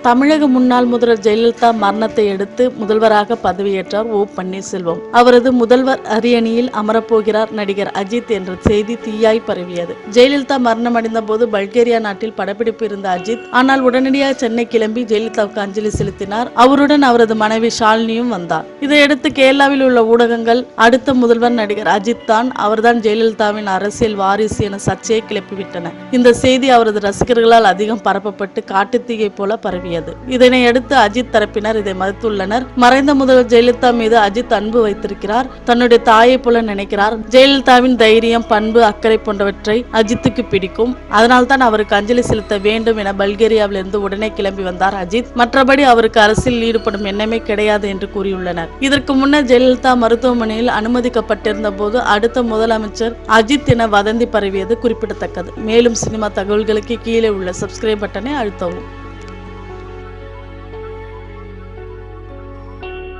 தமிழக முன்னாள் முதல்வர் ஜெயலலிதா மரணத்தை அடுத்து முதல்வராக பதவியேற்றார் ஓ பன்னீர்செல்வம். அவரது முதல்வர் அரியணையில் அமரப்போகிறார் நடிகர் அஜித் என்ற செய்தி தீயாய் பரவியது. ஜெயலலிதா மரணமடைந்த போது பல்கேரியா நாட்டில் படப்பிடிப்பு இருந்த அஜித் ஆனால் உடனடியாக சென்னை கிளம்பி ஜெயலலிதாவுக்கு அஞ்சலி செலுத்தினார். அவருடன் அவரது மனைவி ஷாலினியும் வந்தார். இதையடுத்து கேரளாவில் உள்ள ஊடகங்கள் அடுத்த முதல்வர் நடிகர் அஜித் தான், அவர்தான் ஜெயலலிதாவின் அரசியல் வாரிசு என சர்ச்சையை கிளப்பிவிட்டன. இந்த செய்தி அவரது ரசிகர்களால் அதிகம் பரப்பப்பட்டு காட்டுத்தீயை போல பரவியது. இதனையடுத்து அஜித் தரப்பினர் இதை மறுத்துள்ளனர். மறைந்த முதல்வர் ஜெயலலிதா மீது அஜித் அன்பு வைத்திருக்கிறார், தன்னுடைய தாயை போல நினைக்கிறார். ஜெயலலிதாவின் தைரியம், பண்பு, அக்கறை போன்றவற்றை அஜித்துக்கு பிடிக்கும். அதனால்தான் அவருக்கு அஞ்சலி செலுத்த வேண்டும் என பல்கேரியாவிலிருந்து உடனே கிளம்பி வந்தார் அஜித். மற்றபடி அவருக்கு அரசியல் ஈடுபடும் எண்ணமே கிடையாது என்று கூறியுள்ளனர். இதற்கு முன்னர் ஜெயலலிதா மருத்துவமனையில் அனுமதிக்கப்பட்டிருந்த போது அடுத்த முதலமைச்சர் அஜித் என வதந்தி பரவியது குறிப்பிடத்தக்கது. மேலும் சினிமா தகவல்களுக்கு கீழே உள்ள சப்ஸ்கிரைப் பட்டனை அழுத்தவும்.